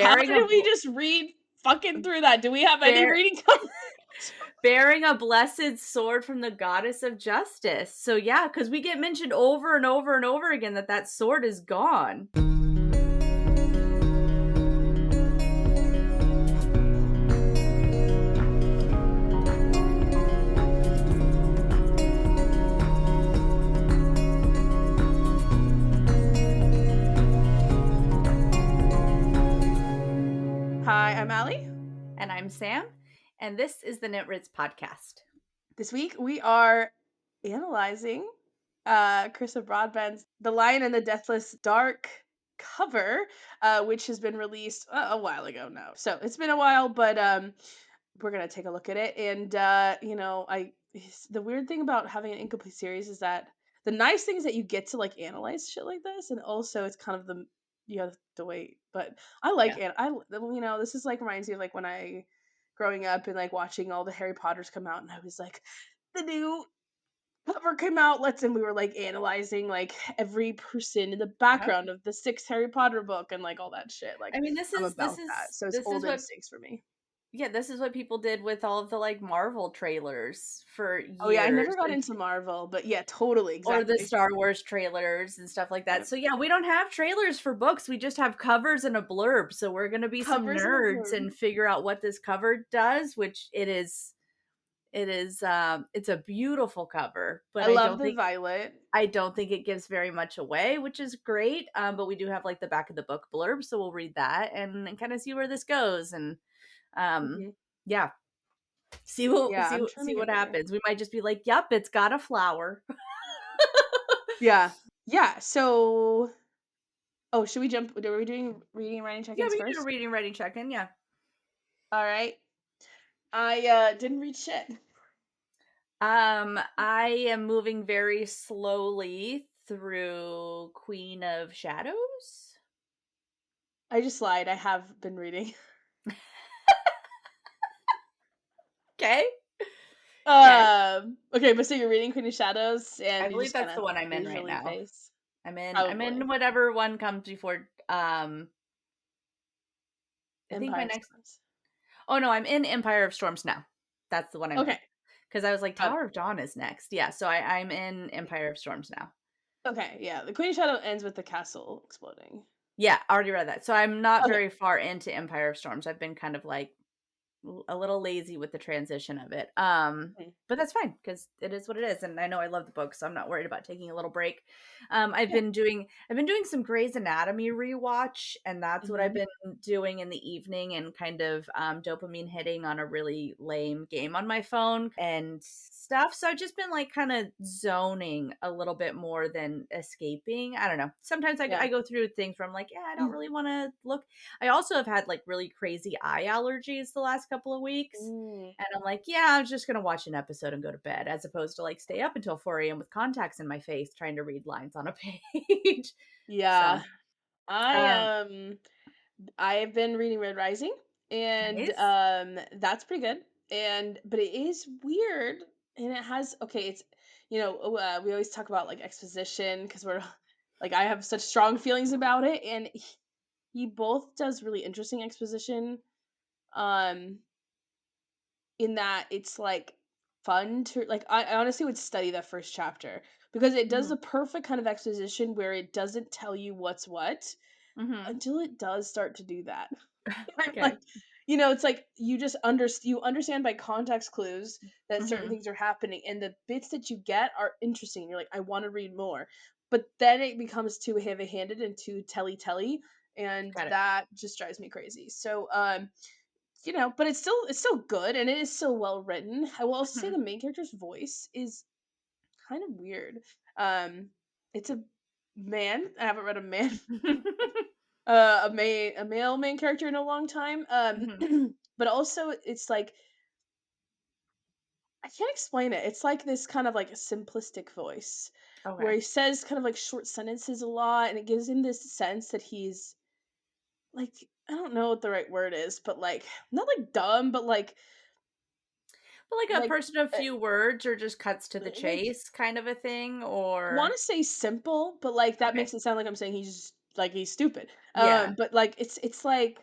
How bearing a did we just read fucking through that? Do we have any bear reading comprehension? bearing a blessed sword from the goddess of justice. So yeah, because we get mentioned over and over and over again that that sword is gone. Hi, I'm Allie. And I'm Sam, and this is the Knit podcast. This week we are analyzing Carissa Broadbent's The Lion the Deathless Dark cover, which has been released a while ago now. So it's been a while, but we're gonna take a look at it. And the weird thing about having an incomplete series is that the nice thing is that you get to like analyze shit like this, and also it's kind of you have to wait. But I like Yeah. it. This is like reminds me of like when I growing up and like watching all the Harry Potters come out, and I was like, the new cover came out. And we were like analyzing like every person in the Yep. background of the sixth Harry Potter book and like all that shit. Like I mean, this I'm is this about that. is So it's this is old what instincts for me. this is what people did with all of the like Marvel trailers for Oh yeah, I years. never got into Marvel, but yeah, totally, Or the exactly. Star Wars trailers and stuff like that. Yep. So yeah, we don't have trailers for books. We just have covers and a blurb. So we're gonna be some Covers and a nerds blurb. and figure out what this cover does, which it's a beautiful cover, but I love the violet. I don't think it gives very much away, which is great. But we do have like the back of the book blurb, so we'll read that and kind of see where this goes. And Mhm. yeah, Yeah, I'm trying to see get what there. happens. We might just be like, "Yep, it's got a flower." Yeah. Yeah. So should we jump? Are we doing reading and writing Yeah, check-ins we can do a first? reading writing check-in. Yeah. All right. I didn't read shit. I am moving very slowly through Queen of Shadows. I just lied. I have been reading. Okay. Okay. Okay, but so you're reading Queen of Shadows I and you believe just that's kind the of one I'm in right leisurely now. pace. I'm Probably. in whatever one comes before I think my Empire next Storms. Oh no, I'm in Empire of Storms now. That's the one I'm in. Okay. Because I was like, Got it. Tower of Dawn is next. Yeah, so I'm in Empire of Storms now. Okay, yeah. The Queen of Shadow ends with the castle exploding. Yeah, already read that. So I'm not Okay. very far into Empire of Storms. I've been kind of like a little lazy with the transition of it. Mhm. But that's fine because it is what it is, and I know I love the book, so I'm not worried about taking a little break. Yeah. I've been doing some Grey's Anatomy rewatch, and that's what I've Mhm. been doing in the evening, and kind of dopamine hitting on a really lame game on my phone and stuff. So I've just been like kind of zoning a little bit more than escaping. I don't know. Sometimes I Yeah. go through things where I'm like, yeah, I don't really want to look. I also have had like really crazy eye allergies the last couple of weeks. Mm. And I'm like, yeah, I'm just gonna watch an episode and go to bed, as opposed to like stay up until 4 a.m. with contacts in my face trying to read lines on a page. So Yeah. I um I've been reading Red Rising and nice. that's pretty good. But it is weird and it has it's we always talk about like exposition because we're like I have such strong feelings about it and he both does really interesting exposition um in that it's like fun to like I honestly would study that first chapter because it does Hmm. the perfect kind of exposition where it doesn't tell you what's what Hmm. until it does start to do that. I'm like, Okay. it's like you just you understand by context clues that certain Hmm. things are happening, and the bits that you get are interesting. You're like, I want to read more, but then it becomes too heavy-handed and too telly, and Got it. that just drives me crazy. So, but it's still good, and it is still well written. I will also say Hmm. the main character's voice is kind of weird. Um, it's a man. I haven't read a man a male main character in a long time. Hmm. But also it's like I can't explain it. It's like this kind of like simplistic voice where Okay. he says kind of like short sentences a lot, and it gives him this sense that he's like I don't know what the right word is, but like not like dumb, but But like a like person of uh, few words or just cuts to the like chase kind of a thing, want or to say simple, but like that okay. makes it sound like I'm saying he's stupid. Yeah. But like it's like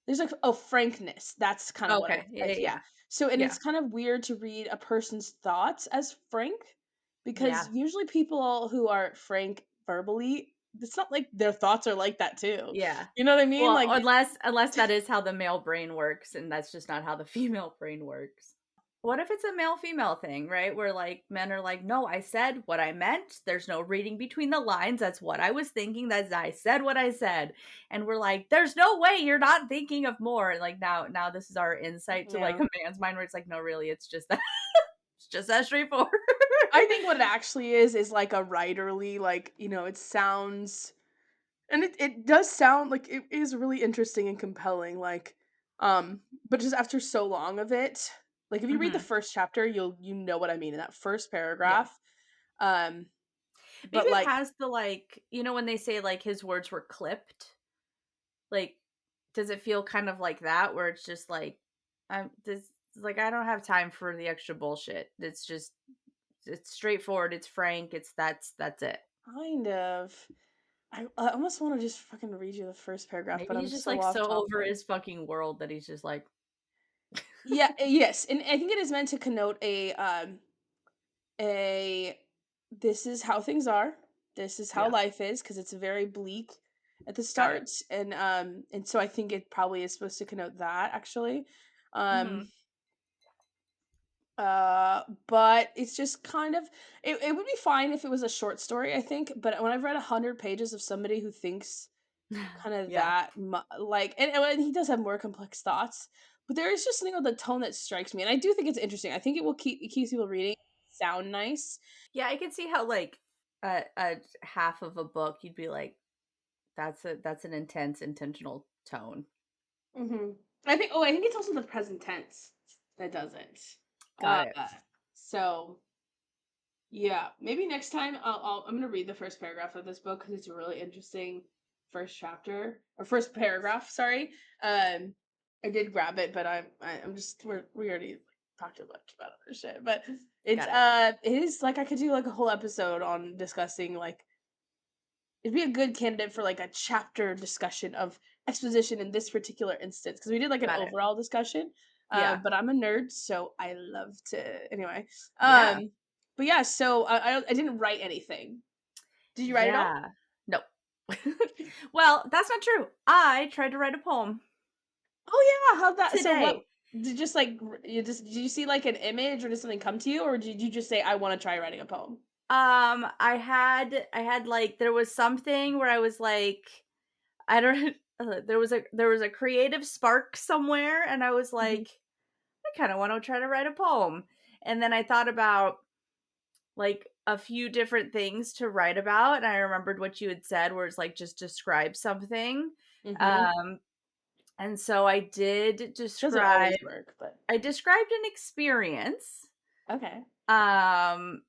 there's like, oh, frankness. That's kind of what Okay. Yeah, yeah. yeah. So, and Yeah. it's kind of weird to read a person's thoughts as frank because Yeah. usually people who are frank verbally, it's not like their thoughts are like that too. Yeah. You know what I mean? Well, Like, unless that is how the male brain works, and that's just not how the female brain works. What if it's a male-female thing, right? Where, like, men are like, "No, I said what I meant. There's no reading between the lines. That's what I was thinking. That's I said what I said." And we're like, "There's no way you're not thinking of more." And, like, now this is our insight to, like, yeah. a man's mind where it's like, "No, really, it's just that it's just that straightforward." I think what it actually is like a writerly, like, it sounds, and it does sound like it is really interesting and compelling, like, but just after so long of it, like if you read the Mhm. first chapter, you know what I mean in that first Yeah. paragraph. Um, Maybe but it like, has the, like, when they say, like, his words were clipped, like, does it feel kind of like that where it's just like, this like, I don't have time for the extra bullshit. It's straightforward, it's frank, that's it. kind of, I almost want to just fucking read you the first paragraph, but Maybe I'm he's just, so like, off so over topic. his fucking world that he's just like, Yeah, yes, and I think it is meant to connote a this is how things are. This is how yeah, life is because it's very bleak at the got it. start, and so I think it probably is supposed to connote that actually. Um Mhm. but it's just kind of, it would be fine if it was a short story, I think, but when I've read 100 pages of somebody who thinks kind of Yeah, that like, and he does have more complex thoughts, but there is just something about the tone that strikes me, and I do think it's interesting. I think it keeps people reading, sound nice. yeah, I can see how, like, a half of a book, you'd be like, that's an intense, intentional tone." Mhm. I think it's also the present tense that does it. Got Uh, it. so yeah, maybe next time I'm gonna read the first paragraph of this book because it's a really interesting first chapter or first paragraph. Sorry, I did grab it, but I'm just we already talked too much about other shit. But Got it. it is like I could do like a whole episode on discussing like, it'd be a good candidate for like a chapter discussion of exposition in this particular instance because we did like an Got it. overall discussion. Yeah. But I'm a nerd, so I love to anyway. Yeah. But yeah, so I didn't write anything. Did you write it all? Yeah. No. Well, that's not true. I tried to write a poem Oh yeah, how'd that? So what? today. Did just like you just did you see like an image or did something come to you or did you just say I want to try writing a poem? I had, like, there was something where I was like, I don't there was a creative spark somewhere, and I was Hmm. like, "I kinda wanna try to write a poem." And then I thought about, like, a few different things to write about, and I remembered what you had said where it's like, just describe something. Hmm. Um, and so Doesn't always work, but I described an experience. okay. Um,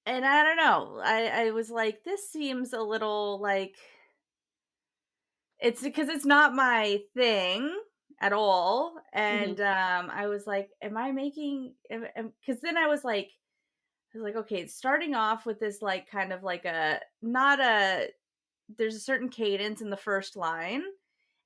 and I don't know. I was like, this seems a little like it's because it's not my thing at all. Hmm. And I was like, am I making because then I was like, okay, it's starting off with this like kind of like a not a there's a certain cadence in the first line,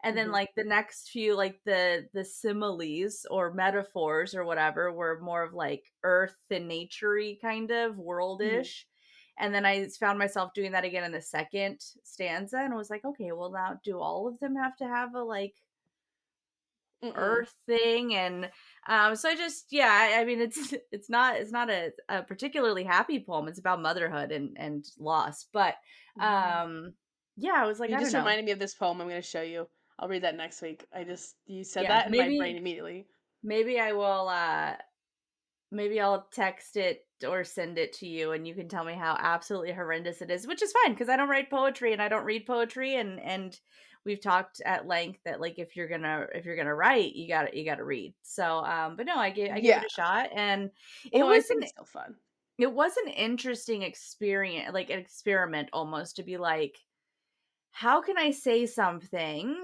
and then Hmm. like the next few like the similes or metaphors or whatever were more of like earth and naturey kind of Hmm. worldish. And then I found myself doing that again in the second stanza and was like, okay, well now do all of them have to have a like Mm-mm. earth thing? And so I just yeah, I mean it's not a particularly happy poem. It's about motherhood and loss. But Mm. um yeah, I was like, You I don't just know. reminded me of this poem I'm gonna show you. I'll read that next week. You said Yeah, that in my brain immediately. maybe I will maybe I'll text it or send it to you and you can tell me how absolutely horrendous it is, which is fine because I don't write poetry and I don't read poetry and we've talked at length that like if you're gonna write, you gotta read. So but no, I gave it Yeah. a shot and it No, I was think an it's still fun. it was an interesting experience, like an experiment almost to be like, how can I say something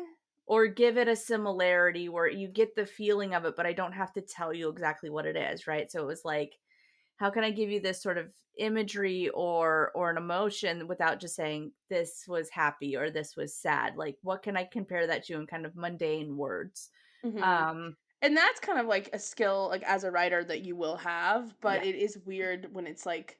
or give it a similarity where you get the feeling of it, but I don't have to tell you exactly what it is, right? So it was like, how can I give you this sort of imagery or an emotion without just saying this was happy or this was sad? Like, what can I compare that to in kind of mundane words? Mhm. Um, And that's kind of like a skill, like, as a writer that you will have, but yeah. it is weird when it's, like,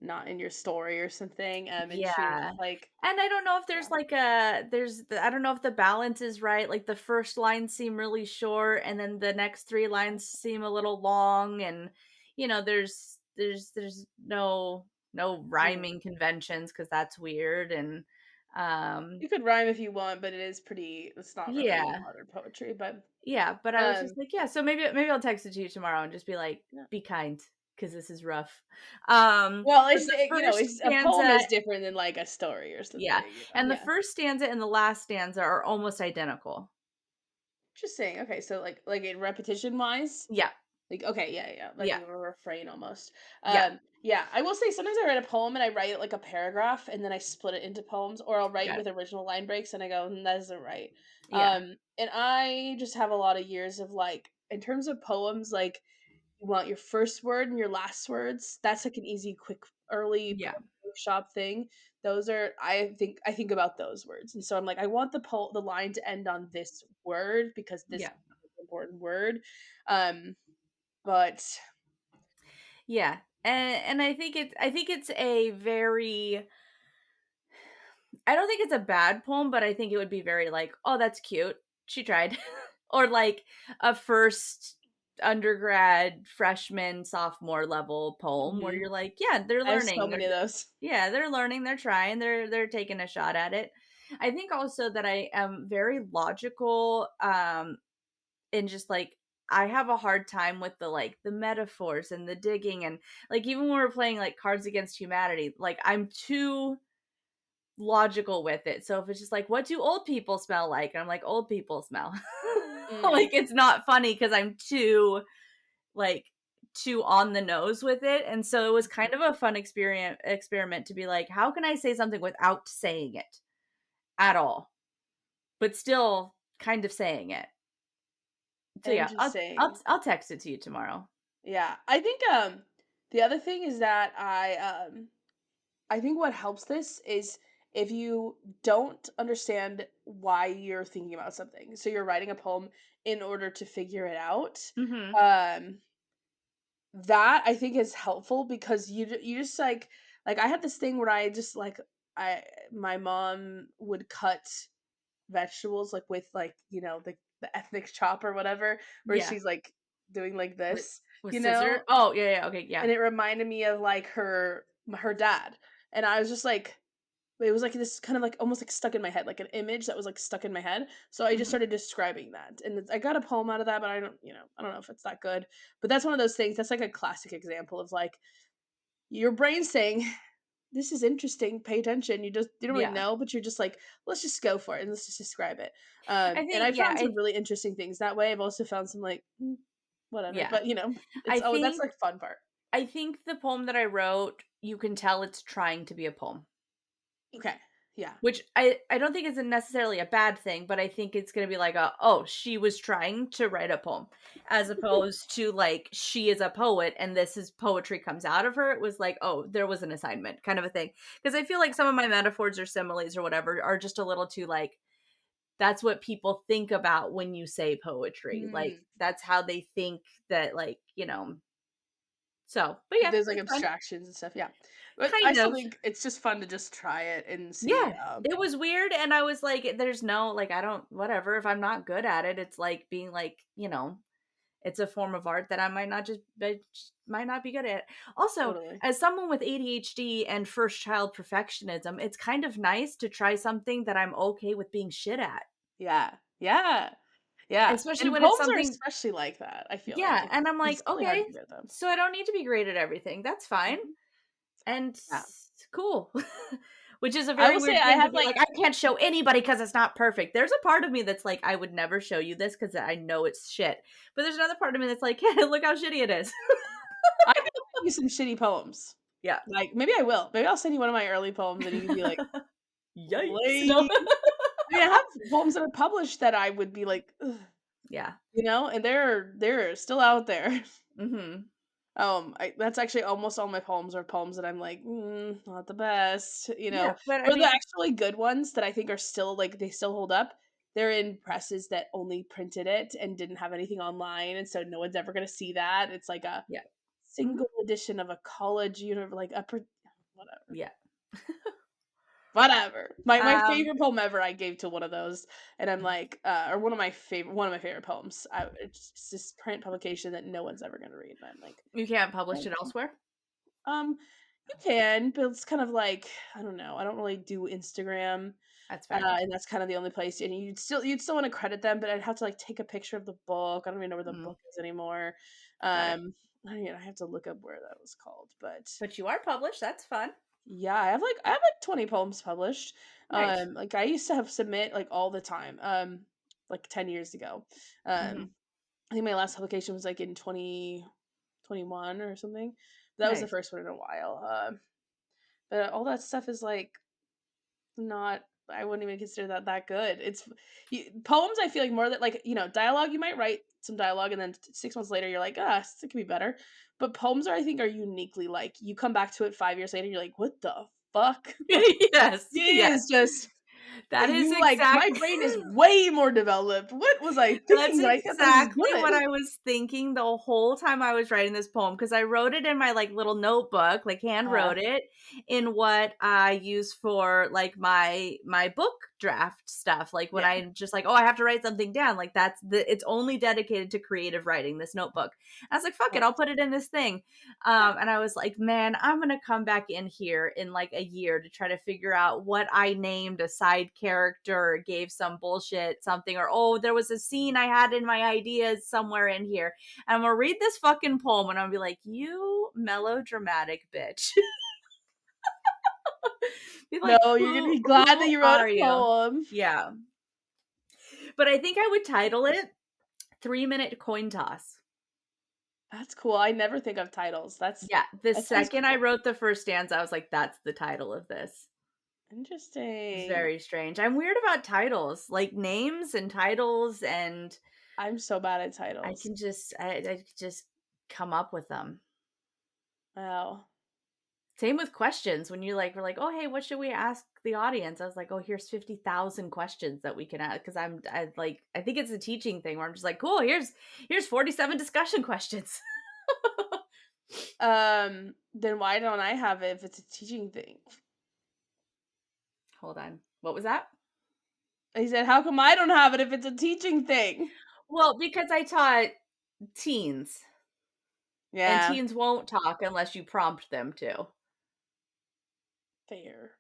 not in your story or something, and you're Yeah. just like, And I don't know if yeah. there's like I don't know if the balance is right. Like the first lines seem really short and then the next three lines seem a little long and there's no Mm. rhyming conventions because that's weird and um You could rhyme if you want, but it's not really yeah. modern poetry, but, Yeah, but I was just um, like, yeah, so maybe I'll text it to you tomorrow and just be like, yeah. be kind because this is rough. Well, But the first it's a poem stanza is different than, like, a story or yeah, something, and the Yeah. first stanza and the last stanza are almost identical. Interesting, okay, so, like, in repetition-wise? Yeah, Like, okay, yeah, yeah, like yeah, a refrain almost. yeah, Yeah, I will say sometimes I write a poem and I write it like a paragraph and then I split it into poems, or I'll write got it. with original line breaks and I go, that isn't right." Yeah, And I just have a lot of years of like, in terms of poems, like you want your first word and your last words. That's like an easy, quick, early yeah, workshop thing. Those are, I think about those words, and so I'm like, I want the line to end on this word because this is yeah, an important word. Um, but yeah, and I think it's a very I don't think it's a bad poem, but I think it would be very like, "Oh, that's cute. She tried." Or like a first undergrad, freshman, sophomore level poem where Mhm. you're like, "Yeah, they're I have so learning. many of those. Yeah, they're learning, they're trying, they're taking a shot at it." I think also that I am very logical, and just like I have a hard time with the metaphors and the digging and like even when we're playing like Cards Against Humanity, like I'm too logical with it. So if it's just like, what do old people smell like? And I'm like, old people smell. Mm, Like it's not funny because I'm like too on the nose with it. And so it was kind of a fun experiment to be like, how can I say something without saying it at all, but still kind of saying it. So yeah, interesting. I'll text it to you tomorrow. Yeah, I think, the other thing is that I think what helps this is if you don't understand why you're thinking about something. So you're writing a poem in order to figure it out. Mhm. Um, that I think is helpful because you just like I had this thing where I just like I my mom would cut vegetables like with like, the ethnic chop or whatever, where Yeah. she's like doing like With this, with scissor? Oh, yeah, yeah, okay, yeah. and it reminded me of like her dad. And I was just like, it was like this kind of like almost like stuck in my head, like an image that was like stuck in my head. So I just Mhm. started describing that. And I got a poem out of that, but I don't know if it's that good. But that's one of those things. That's like a classic example of like your brain saying, "This is interesting. Pay attention." You don't really Yeah. know, but you're just like, "Let's just go for it and let's just describe it." I And think I yeah, found some I really interesting things that way. I've also found some like, whatever. yeah. But it's I that's think like fun part. I think the poem that I wrote, you can tell it's trying to be a poem, Okay. Yeah. which I don't think is necessarily a bad thing, but I think it's gonna be like oh, she was trying to write a poem, as opposed to like she is a poet and this is poetry comes out of her. It was like oh, there was an assignment kind of a thing. Because I feel like some of my metaphors or similes or whatever are just a little too like that's what people think about when you say poetry. Like Mm. that's how they think that so, but Like, yeah, there's, like, it's fun. abstractions and stuff, yeah. But I Kind still of. think it's just fun to just try it and see, Yeah. It was weird and I was like, there's no like I don't whatever. If I'm not good at it, it's like being like, it's a form of art that I just might not be good at. Also, totally. as someone with ADHD and first child perfectionism, it's kind of nice to try something that I'm okay with being shit at. Yeah. Yeah. Yeah. Especially And when it's poems are something especially like that, I feel like. yeah, and I'm It's like, really hard "Okay, to be good at them. so I don't need to be great at everything. That's fine." Mhm. And Yeah. cool. Which is a I very will say weird I thing to have, be like like, "I can't show anybody because it's not perfect." There's a part of me that's like, "I would never show you this because I know it's shit." But there's another part of me that's like, "Yeah, look how shitty it is." I could send you some shitty poems. Yeah. Like, maybe I will. Maybe I'll send you one of my early poems and you can be like, Yikes. No. "Lame." I mean, I have poems that are published that I would be like, "Ugh," Yeah. and they're still out there. Mhm. That's actually almost all my poems are poems that I'm like, not the best, Yeah, but I For the mean, actually good ones that I think are still like they still hold up, they're in presses that only printed it and didn't have anything online, and so no one's ever gonna see that. It's like a yeah. Mhm. single edition of a college like whatever. Yeah. Whatever. My Um, favorite poem ever I gave to one of those, and I'm like, or one of my favorite poems. It's this print publication that no one's ever gonna read, and I'm like, you can't publish it okay. elsewhere? Um, you can, but it's kind of like I don't know. I don't really do Instagram, That's fair. and that's kind of the only place. And you'd still want to credit them, but I'd have to like take a picture of the book. I don't even know where the Mm, book is anymore. got it. I have to look up where that was called, but But you are published, that's fun. yeah, I have like 20 poems published. Nice. Like I used to have submit like all the time. Like 10 years ago. Mhm. I think my last publication was like in 2021 or something. That was the Nice. first one in a while. But all that stuff is like not. I wouldn't even consider that good. Poems. I feel like more that like dialogue. You might write some dialogue, and then 6 months later, you're like, it could be better. But poems are, I think, are uniquely like you come back to it 5 years later, you're like, what the fuck? Yes, It yes. is just That is my exactly brain is way more developed. What was I That's thinking that I thought this was exactly what good? I was thinking the whole time I was writing this poem, because I wrote it in my, like, little notebook, like, hand Uh, wrote it in what I use for, like, my book draft stuff, like, when yeah, I'm just like, "Oh, I have to write something down," like, it's only dedicated to creative writing, this notebook. I was like, "Fuck it, I'll nice. put it in this thing." Yeah. And I was like, "Man, I'm gonna come back in here in, like, a year to try to figure out what I named a side character or gave some bullshit something, or, oh, there was a scene I had in my ideas somewhere in here. And I'm gonna read this fucking poem and I'll be like, you melodramatic bitch." Be like, No, you're gonna who be glad who that you wrote are a you? poem. Yeah. But I think I would title it 3 Minute Coin Toss. That's cool. I never think of titles. Yeah. The That sounds second I cool. wrote the first stanza, I was like, that's the title of this. Interesting. Very strange. I'm weird about titles, like names and titles, and I'm so bad at titles. I just come up with them. Wow. Same with questions when you like were like, "Oh, hey, what should we ask the audience?" I was like, "Oh, here's 50,000 questions that we can ask." Because I think it's a teaching thing where I'm just like, "Cool, here's 47 discussion questions." Then why don't I have it if it's a teaching thing? Hold on. What was that? He said, "How come I don't have it if it's a teaching thing?" Well, because I taught teens, and Yeah, teens won't talk unless you prompt them to. fair.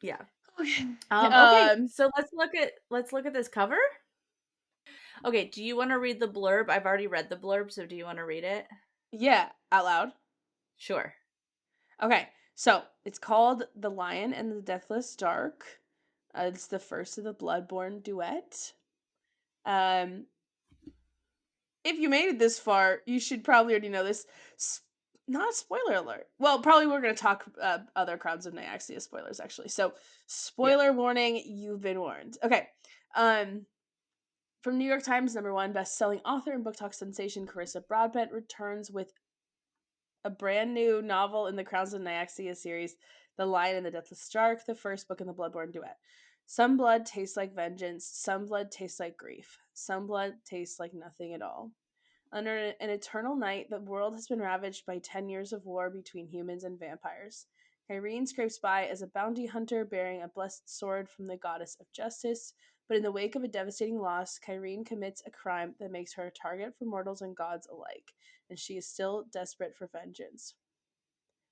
Yeah. Okay. Okay, so let's look at this cover. Okay, do you want to read the blurb? I've already read the blurb, so do you want to read it? Yeah, out loud. Sure. Okay, so it's called The Lion and the Deathless Dark. It's the first of the Bloodborne duet. Um, if you made it this far, you should probably already know this. S- Not a spoiler alert. Well, probably we're going to talk other Crowns of Nyaxia spoilers, actually. So, Yeah. spoiler warning, you've been warned. Okay. Um, from New York Times #1 best-selling author and book talk sensation Carissa Broadbent returns with a brand new novel in the Crowns of Nyaxia series, The Lion and the Deathless Dark, the first book in the Bloodborne duet. Some blood tastes like vengeance, some blood tastes like grief, some blood tastes like nothing at all. Under an eternal night, the world has been ravaged by 10 years of war between humans and vampires. Kyrene scrapes by as a bounty hunter bearing a blessed sword from the goddess of justice, but in the wake of a devastating loss, Kyrene commits a crime that makes her a target for mortals and gods alike, and she is still desperate for vengeance.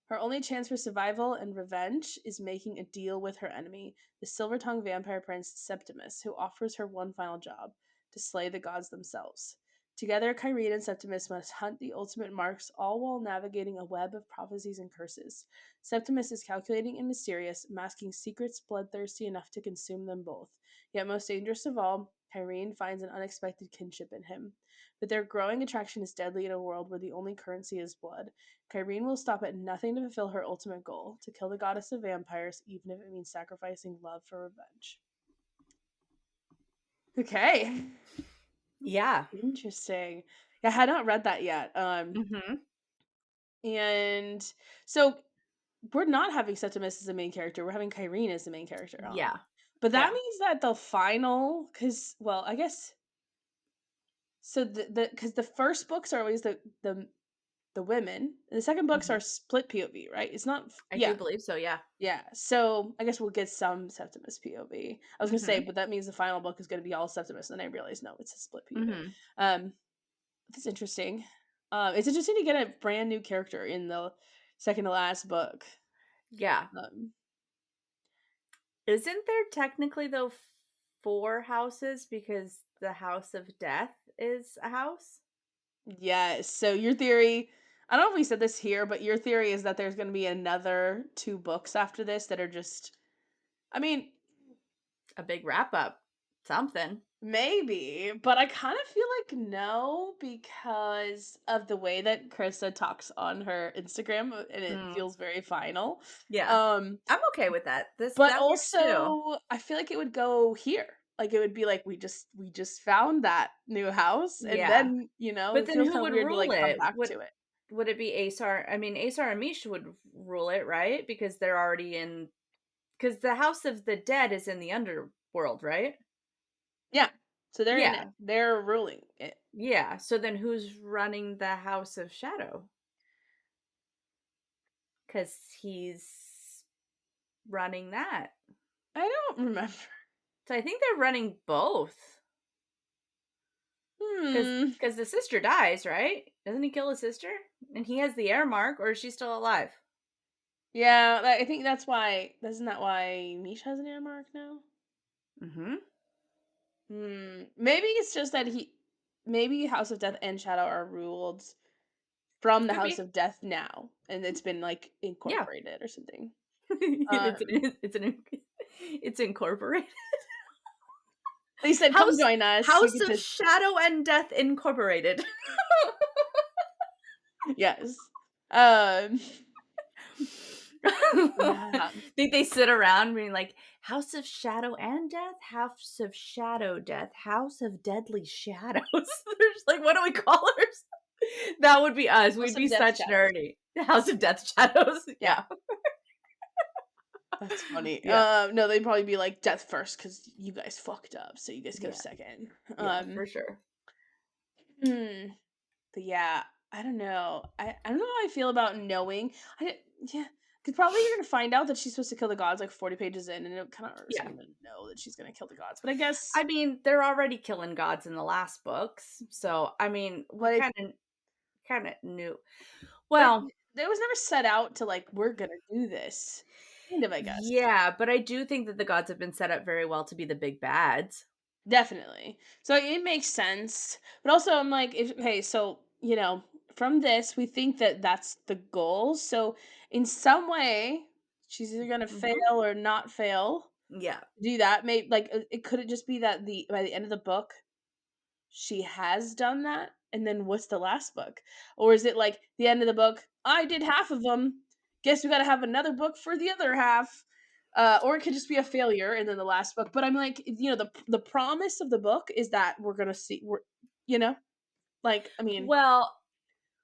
Her only chance for survival and revenge is making a deal with her enemy, the silver tongued vampire prince Septimus, who offers her one final job to slay the gods themselves. Together, Kyrene and Septimus must hunt the ultimate marks, all while navigating a web of prophecies and curses. Septimus is calculating and mysterious, masking secrets bloodthirsty enough to consume them both. Yet, most dangerous of all, Kyrene finds an unexpected kinship in him. But their growing attraction is deadly in a world where the only currency is blood. Kyrene will stop at nothing to fulfill her ultimate goal, to kill the goddess of vampires, even if it means sacrificing love for revenge. Okay. Yeah. Interesting. Yeah, I had not read that yet. Mhm. And so we're not having Septimus as the main character. We're having Kyrene as the main character. Yeah. But that Yeah. means that the final, because well, I guess so. The because the first books are always the women, and the second books Mhm. are split POV, right? It's not. I do Yeah, believe so, yeah. yeah. So I guess we'll get some Septimus POV. I was gonna say, Mhm. but that means the final book is gonna be all Septimus, and then I realized no, it's a split POV. Mhm. Um, that's interesting. It's interesting to get a brand new character in the second to last book. Yeah. Um, Isn't there technically, though, 4 houses because the House of Death is a house? yes. So your theory, I don't know if we said this here, but your theory is that there's gonna be another two books after this that are just. I mean, A big wrap up. Something. maybe, but I kind of feel like no because of the way that Carissa talks on her Instagram, and it Mm, feels very final. yeah. Um, I'm okay with that. but That works too. also I feel like it would go here. Like it would be like we just found that new house, and Yeah. then But it then feels who kind of would weird to rule like come it? back to it. Would it be Asar? I mean, Asar and Mish would rule it, right? Because they're already in because the House of the Dead is in the underworld, right? Yeah, so they're in it. Yeah. They're ruling it. Yeah. So then who's running the House of Shadow? Because he's running that. I don't remember. So I think they're running both. Because Hmm. because the sister dies, right? Doesn't he kill his sister? And he has the air mark, or is she still alive? Yeah, I think that's why. Isn't that why Misha has an ear mark now? Mm-hmm. Maybe it's just that maybe House of Death and Shadow are ruled from the Could House be. of Death now, and it's been like Yeah. incorporated or something. it's Um, it's incorporated. they said, "Come House join us. You House get of to." Shadow and Death Incorporated. Yes. Yeah. Think they sit around being like House of Shadow and Death, House of Shadow Death, House of Deadly Shadows. They're just like, what do we call ours? That would be us. House We'd be of Death such Shadows. nerdy. House of Death Shadows. Yeah, Yeah. that's funny. Yeah. No, they'd probably be like Death first because you guys fucked up, so you guys go Yeah. second. Yeah, for sure. Hmm. But yeah, I don't know. I don't know how I feel about knowing. Yeah, because probably you're gonna find out that she's supposed to kill the gods like 40 pages in, and it kind of irks Yeah. me to know that she's gonna kill the gods. But I guess, I mean, they're already killing gods in the last books. So, I mean, we but it, kind of knew. but Well, it was never set out to like we're gonna do this. Kind of, I guess. yeah, but I do think that the gods have been set up very well to be the big bads. Definitely. So it makes sense. But also, I'm like, if okay, so from this, we think that that's the goal. So in some way, she's either gonna fail Mhm. or not fail. Yeah. Do that. Maybe like it could it just be that the by the end of the book she has done that, and then what's the last book? Or is it like the end of the book? I did half of them. Guess we got to have another book for the other half. Or it could just be a failure, and then the last book. But I'm like, the promise of the book is that we're gonna see. You know, like I mean, Well,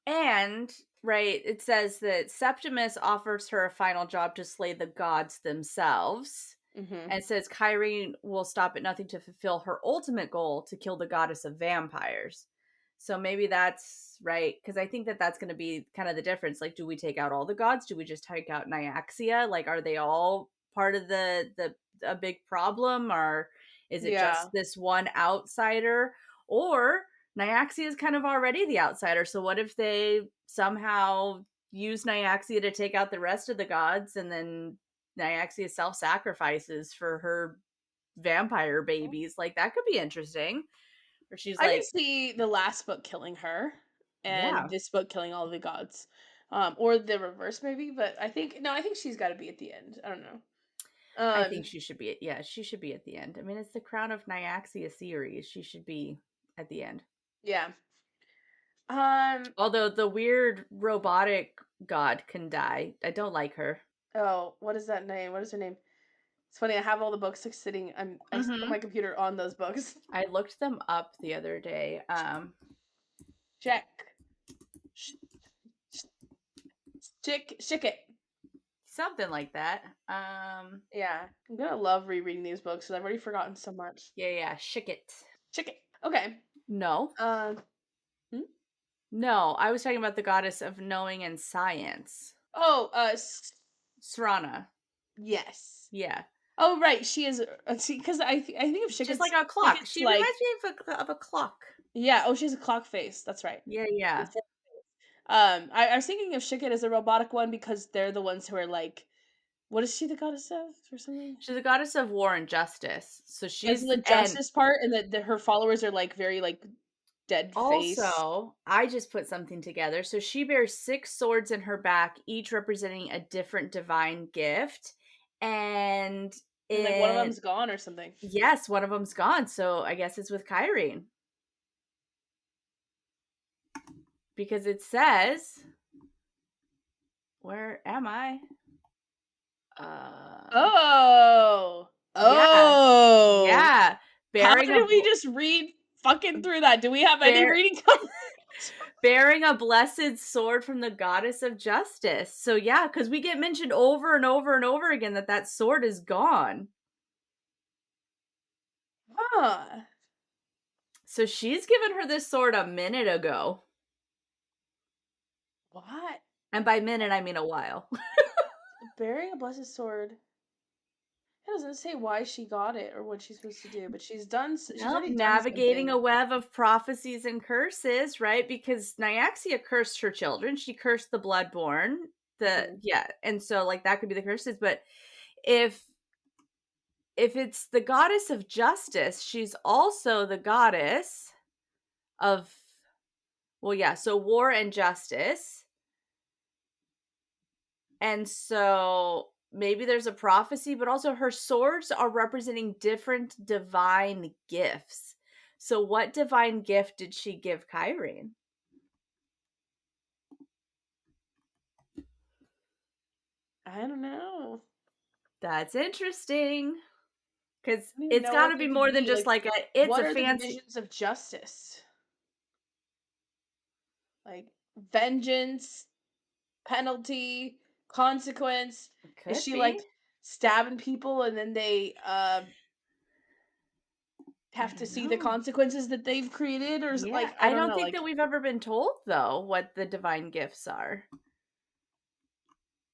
and right, it says that Septimus offers her a final job to slay the gods themselves. hmm And says Kyrene will stop at nothing to fulfill her ultimate goal to kill the goddess of vampires. So maybe that's right, because I think that that's going to be kind of the difference. Like, do we take out all the gods? Do we just take out Nyaxia? Like, are they all part of the a big problem, or is it just yeah. this one outsider? Or Nyaxia is kind of already the outsider. So what if they somehow use Nyaxia to take out the rest of the gods, and then Nyaxia self-sacrifices for her vampire babies? Like, that could be interesting. Or she's I can like, see the last book killing her, and yeah, this book killing all the gods, or the reverse maybe. But I think no, I think she's got to be at the end. I don't know. I think Um, she should be, yeah, she should be at the end. I mean, it's the Crown of Nyaxia series. She should be at the end. yeah. Um. Although the weird robotic god can die. I don't like her. Oh, what is that name? What is her name? It's funny. I have all the books like sitting. I put Hmm. my computer on those books. I looked them up the other day. Check. Shick it. Something like that. Yeah, I'm gonna love rereading these books because I've already forgotten so much. Yeah, Shick it. Shick it. Okay. No. Um. hmm? No, I was talking about the goddess of knowing and science. Oh. Srana. Yes. Yeah. Oh, right. She is. See, because I think of She's like Shicket's. a clock. Shicket's She like, reminds me of a clock. yeah. Oh, she has a clock face. That's right. Yeah. It's I was thinking of Shicket as a robotic one because they're the ones who are like, what is she the goddess of or something? She's a goddess of war and justice. So Yeah, so she's the and justice part, and her followers are like very like dead face. also, I just put something together. So she bears 6 swords in her back, each representing a different divine gift. And And like one of in them's gone or something. yes, one of them's gone. So I guess it's with Kyrene. Because it says, where am I? Uh Oh. yeah. Oh. Yeah. How Bearing a did we just read fucking through that? Do we have any bear reading comprehension? bearing a blessed sword from the goddess of justice. So yeah, because we get mentioned over and over and over again that that sword is gone. Huh. So she's given her this sword a minute ago. What? And by minute, I mean a while. Bearing a blessed sword. It doesn't say why she got it or what she's supposed to do, but she's Nope, already done navigating a something. web of prophecies and curses, right? Because Nyaxia cursed her children. She cursed the bloodborn. Mhm. And so like that could be the curses. But if it's the goddess of justice, she's also the goddess of well, yeah, so war and justice. And so maybe there's a prophecy, but also her swords are representing different divine gifts. So what divine gift did she give Kyrene? I don't know. That's interesting. Because I don't even it's know got what to they be could more than be. just Like, like it's what a are the fancy. divisions of justice? Like, vengeance, penalty, consequence. Is Could she be. like stabbing people and then they I have to don't see the know. consequences that they've created, or is it Yeah, like, I I don't don't know, think like, that we've ever been told though what the divine gifts are.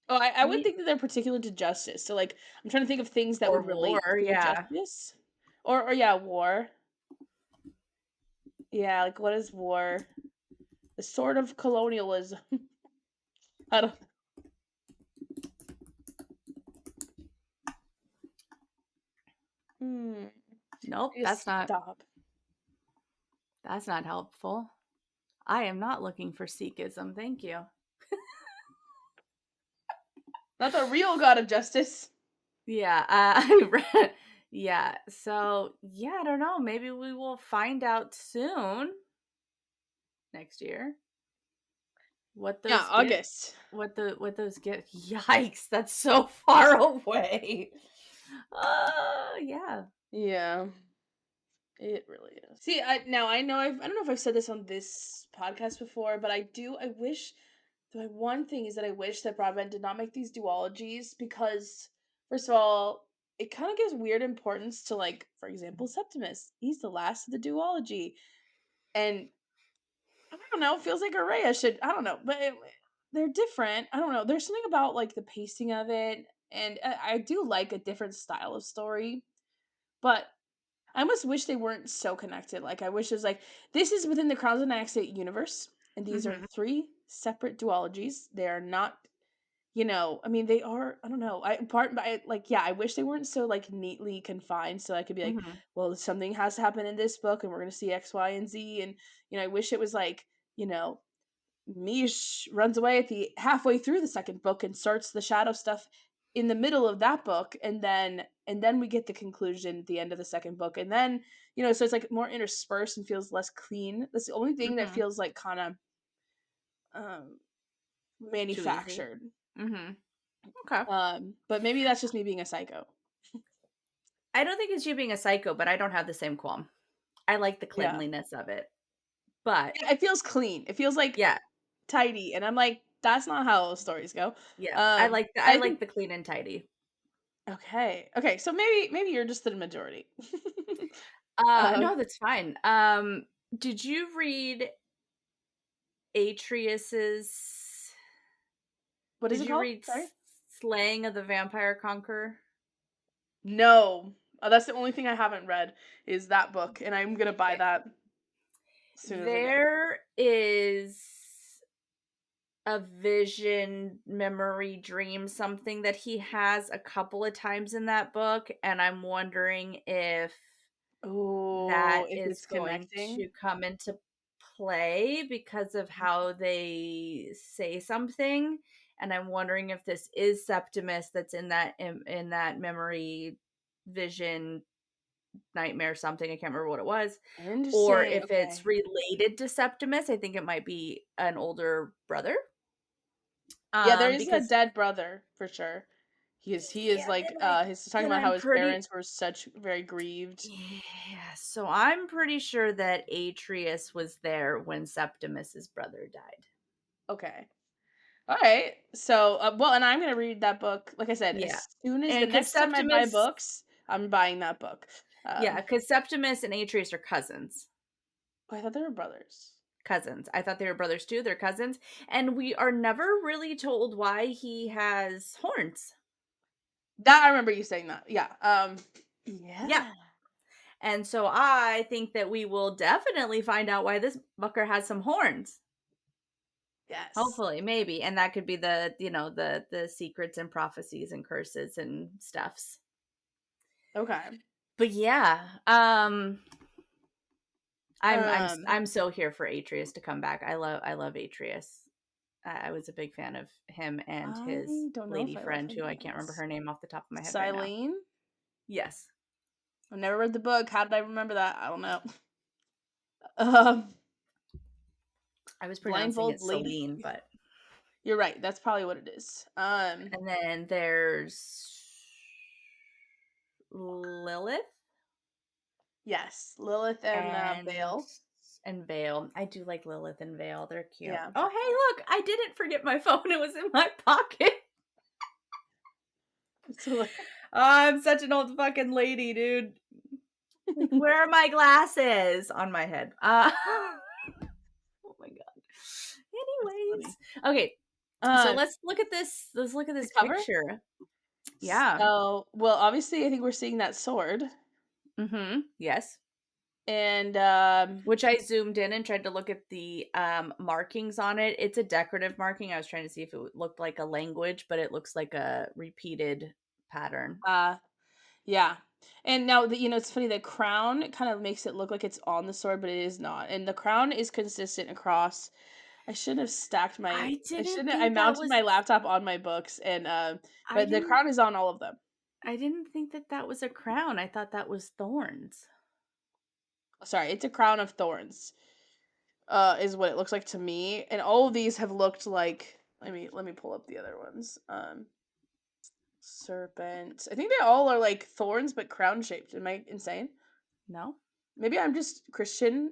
oh, I would Me think that they're particular to justice. So like, I'm trying to think of things that or would relate war, to yeah. justice, or yeah, war. Yeah, like what is war? The sort of colonialism. I don't. Hmm. Nope, Just stop. that's not helpful. I am not looking for Sikhism, thank you. Not the real god of justice. Yeah, I read. Yeah, so yeah, I don't know. Maybe we will find out soon next year what Yeah, those get. August. What those get. Yikes, that's so far away. Yeah. Yeah, it really is. See, I know I don't know if I've said this on this podcast before, but I wish the one thing is that I wish that Broadbent did not make these duologies because first of all, it kind of gives weird importance to like, for example, Septimus. He's the last of the duology. And I don't know, it feels like Araya should I don't know, but they're different. I don't know. There's something about like the pacing of it, and I do like a different style of story, but I almost wish they weren't so connected. Like I wish it was like this is within the Crowns of Nyaxia universe, and these are Hmm. three separate duologies. They are not, I mean, they are. I don't know. I part by like yeah. I wish they weren't so like neatly confined, so I could be like, Hmm. well, something has to happen in this book, and we're gonna see X, Y, and Z, and I wish it was like you know Mish runs away at the halfway through the second book and starts the shadow stuff in the middle of that book, and then we get the conclusion at the end of the second book, and then so it's like more interspersed and feels less clean. That's the only thing that Hmm. feels like kind of um Too easy. manufactured. Hmm. Okay. But maybe that's just me being a psycho. I don't think it's you being a psycho, but I don't have the same qualm. I like the Yeah. cleanliness of it. But It feels clean. It feels like yeah, tidy, and I'm like That's not how stories go. Yeah, Um, I I think like the clean and tidy. okay, okay, so maybe you're just the majority. No, Um, that's fine. Did you read Atreus's what is did it you called? read Sorry? Slaying of the Vampire Conqueror? No. That's the only thing I haven't read is that book, and I'm gonna buy Okay. that as soon as I get. There is a vision, memory, dream, something that he has a couple of times in that book, and I'm wondering if Oh, that if is it's going connecting? to come into play because of how they say something, and I'm wondering if this is Septimus that's in that memory, vision, nightmare, something, I can't remember what it was, or Interesting, if it's okay. related to Septimus. I think it might be an older brother, Yeah, there is a because dead brother for sure. He is yeah, like, he's talking then about how I'm his pretty parents were such very grieved. yeah, so I'm pretty sure that Atreus was there when Septimus's brother died. Okay. Alright. So, well, and I'm gonna read that book, like I said, Yeah, as soon as the and because next time I buy Septimus books, I'm buying that book. yeah, Um, because Septimus and Atreus are cousins. oh, I thought they were brothers. Cousins. I thought they were brothers too. They're cousins, and we are never really told why he has horns. That I remember you saying that. Yeah. Yeah, Yeah. and so I think that we will definitely find out why this fucker has some horns. Yes. Hopefully, maybe, and that could be the the secrets and prophecies and curses and stuffs. Okay. But yeah, Um, I'm so here for Atreus to come back. I love Atreus. I was a big fan of him and his I don't know if lady I love friend, him who that I can't remember much. her name off the top of my head right now. Silene? Yes, I never read the book. How did I remember that? I don't know. Um, I was pronouncing blindfold it lady. Celine, but You're right. That's probably what it is. and then there's Lilith Yes, Lilith and and Vale. Vale. I do like Lilith and Vale. They're cute. Yeah. Oh, hey, look! I didn't forget my phone. It was in my pocket. So like, Oh, I'm such an old fucking lady, dude. Like, where are my glasses on my head? Oh my god. that's funny. Anyways, okay. So Uh, let's look at this. Let's look at the this cover. picture. Yeah. So, well, obviously, I think we're seeing that sword, Mm-hmm. Yes. and Which I zoomed in and tried to look at the markings on it. It's a decorative marking. I was trying to see if it looked like a language, but it looks like a repeated pattern. uh, yeah. And now it's funny. The crown kind of makes it look like it's on the sword, but it is not. And the crown is consistent across. I shouldn't have stacked my. I I didn't shouldn't. I think that mounted was my laptop on my books, and I but the didn't crown is on all of them. I didn't think that that was a crown. I thought that was thorns. Sorry, it's a crown of thorns. Is what it looks like to me, and all of these have looked like. Let me pull up the other ones. Serpent. I think they all are like thorns, but crown shaped. Am I insane? No? Maybe I'm just Christian.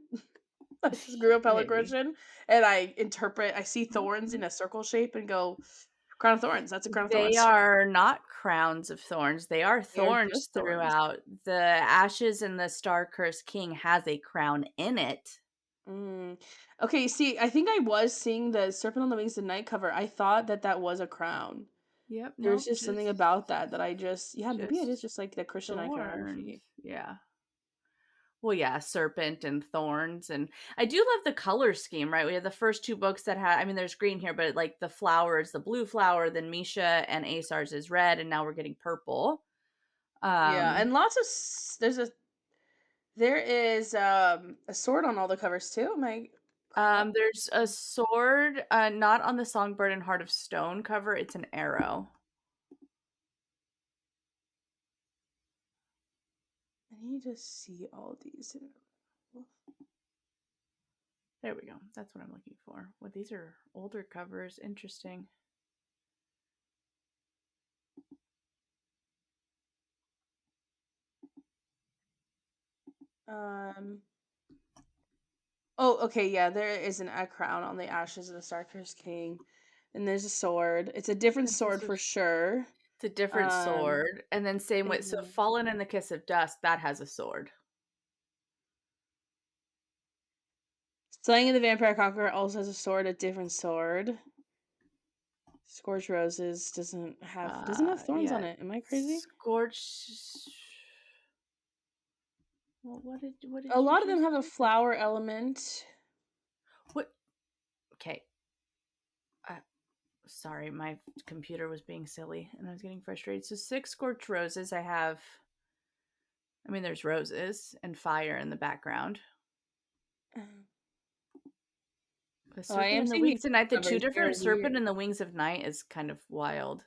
I just grew up hella Maybe. Christian, and I see thorns in a circle shape and go, crown of thorns. That's a crown of They thorns. are not crowns of thorns. They are They are thorns just thorns. throughout. The ashes and the star cursed king has a crown in it. Mm. Okay, see, I think I was seeing the Serpent on the Wings of Night cover. I thought that that was a crown. Yep, There's nope, just something about that I just, yeah, maybe it is just just like the Christian thorns. iconography. Yeah. Well, yeah, serpent and thorns, and I do love the color scheme, right? We have the first two books that had, I mean, there's green here, but like the flower is the blue flower, then Misha and Asar's is red, and now we're getting purple. Yeah, Um, and lots of there is a sword on all the covers too. Am I correct? there's a sword, not on the Songbird and Heart of Stone cover. It's an arrow. I need to see all these. There we go. That's what I'm looking for. Well, these are older covers. Interesting. Um. Oh, okay. Yeah, there isn't a crown on the ashes of the Starkers King. and there's a sword. It's a different sword for sure. It's a different Um, sword, and then same with so and Fallen in the Kiss of Dust, that has a sword. Slaying of the Vampire Conqueror also has a sword, a different sword. Scorched Roses doesn't have thorns on Yeah, it. Am I crazy? Scorch Well, what A did you lot of them just have a do? flower element. What? Okay. Uh, sorry, my computer was being silly and I was getting frustrated. So 6 scorched roses. I mean, there's roses and fire in the background. The Oh, I serpent am and the seeing the wings of night. The two covers. They're different serpent weird. and the wings of night is kind of wild.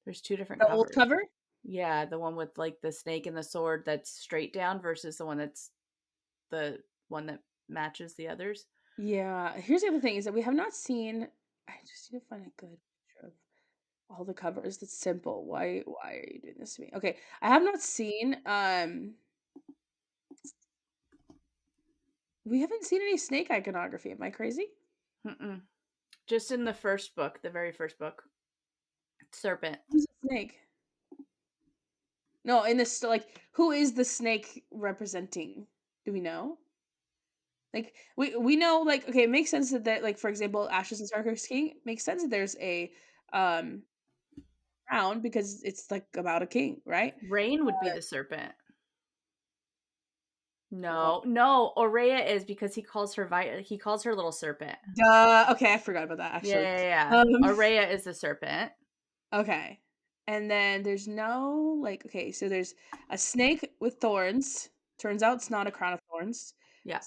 There's two different The old covers. cover? Yeah, the one with like the snake and the sword that's straight down versus the one that matches the others. Yeah. Here's the other thing is that we have not seen. I just need to find a good picture of all the covers. That's simple. Why are you doing this to me? Okay. I have not seen we haven't seen any snake iconography. Am I crazy? Mm-mm. Just in the first book, the very first book. Serpent. Who's a snake? No, in this like who is the snake representing? Do we know? Like we know like okay, it makes sense that like for example, Ashes and Starker's King makes sense that there's a um crown because it's like about a king, right? Rain would be the serpent. What? No, no, Aurea is because he calls her little serpent. Duh. Okay, I forgot about that Yeah, actually. yeah, yeah. Um Aurea is the serpent. okay. And then there's no like okay, so there's a snake with thorns. Turns out it's not a crown of thorns. Yeah.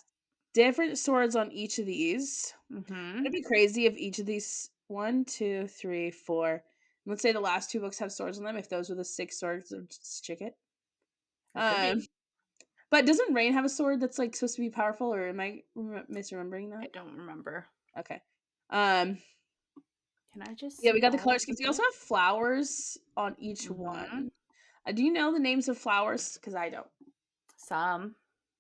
Different swords on each of these. Mm-hmm. It'd be crazy if each of these one, two, three, four. Let's say the last two books have swords on them. If those were the six swords, just chick it. That could Um, be. but doesn't Rain have a sword that's like supposed to be powerful, or am I misremembering I that? don't remember. Okay. Um, Can I just yeah, we see got the all color of the schemes. We also have books? flowers on each Mm-hmm. one. Do you know the names of flowers? Because I don't. Some.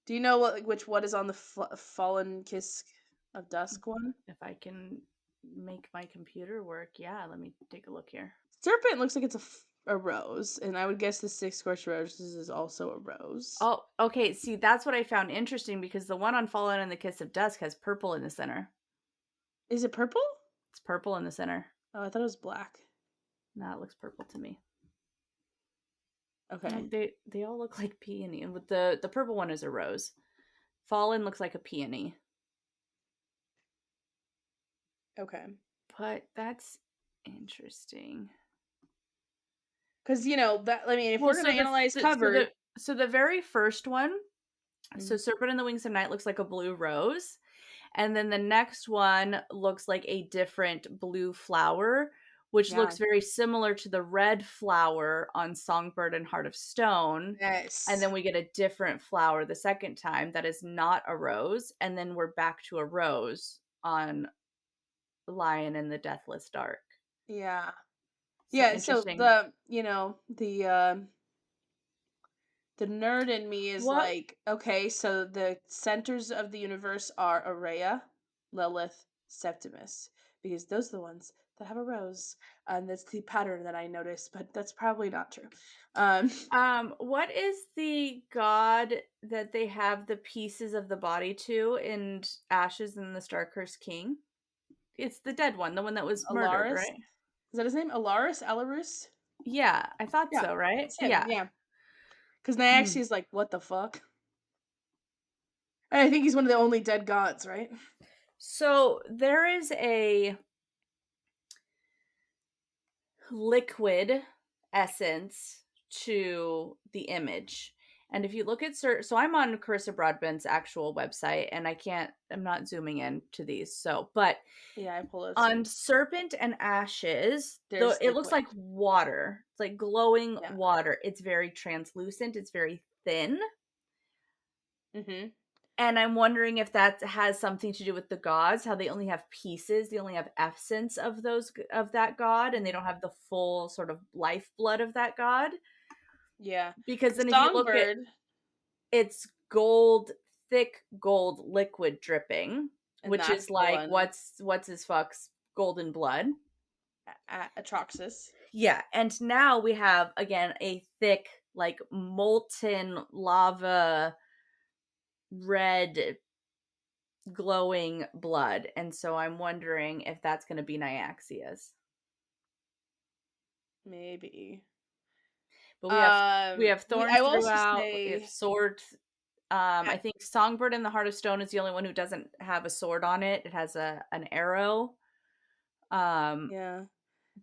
Do you know which one is on the Fallen Kiss of Dusk one? If I can make my computer work. Yeah, let me take a look here. Serpent looks like it's a rose, and I would guess the six scorched roses is also a rose. Oh, okay. See, that's what I found interesting because the one on Fallen and the Kiss of Dusk has purple in the center. Is it purple? It's purple in the center. Oh, I thought it was black. No, it looks purple to me. Okay. They all look like peony, and with the purple one is a rose. Fallen looks like a peony, Okay. but that's interesting. Because that I mean, if Well, we're gonna analyze covers, so the very first one, so mm, Serpent and the Wings of Night looks like a blue rose, and then the next one looks like a different blue flower, which yeah, looks very similar to the red flower on Songbird and Heart of Stone. And yes, then we get a different flower the second time that is not a rose, and then we're back to a rose on Lion and the Deathless Dark. yeah, So yeah. So interesting. the nerd in me is What like, okay, so the centers of the universe are Araya, Lilith, Septimus, because those are the ones that have a rose, and that's the pattern that I noticed, but that's probably not true. Um, what is the god that they have the pieces of the body to in Ashes and the Star-Cursed King? It's the dead one, the one that was murdered, Alaris, right? is that his name? Alarus? Yeah, I thought Yeah, so, right? it's him. Yeah. Yeah, because Nyaxia is like, what the fuck? And I think he's one of the only dead gods, right? So there is a liquid essence to the image. And if you look at so I'm on Carissa Broadbent's actual website and I'm not zooming in to these. So, but Yeah, I pull those on too. Serpent and Ashes, though There's it looks liquid. like water. It's like glowing Yeah. water. It's very translucent, it's very thin. Mm-hmm. And I'm wondering if that has something to do with the gods, how they only have pieces, they only have essence of of that god, and they don't have the full sort of lifeblood of that god. Yeah. Because The then if you look at songbird. it's gold, thick gold liquid dripping, And which that's is the like one. what's his fuck's golden blood. Atroxus. Yeah, and now we have again a thick, like molten lava red glowing blood. And so I'm wondering if that's going to be Nyaxia's. Maybe. But we have I thorns will also throughout, we have say, sword. I think Songbird in the Heart of Stone is the only one who doesn't have a sword on it. It has an arrow. Um, yeah.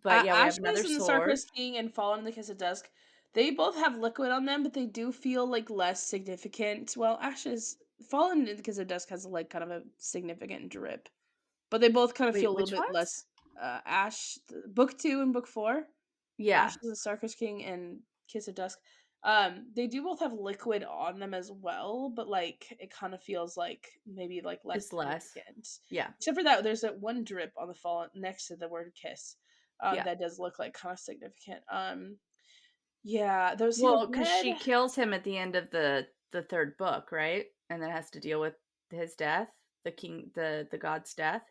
but yeah, we have Ashes another and the sword. Sarkis King and Fallen in the Kiss of Dusk, they both have liquid on them, but they do feel like less significant. Well, Ashes, Fallen in the Kiss of Dusk has like kind of a significant drip, but they both kind of Wait, feel a little which bit ones? less. Book 2 and book 4, Yeah, Ashes of the Sarkis King and Kiss of Dusk. They do both have liquid on them as well, but like it kind of feels like maybe like less it's less. significant. Yeah, Except for that, there's that one drip on the fall next to the word kiss. yeah. That does look like kind of significant. Yeah, those see the Well, because red. she kills him at the end of the third book, right? And then has to deal with his death, the god's death.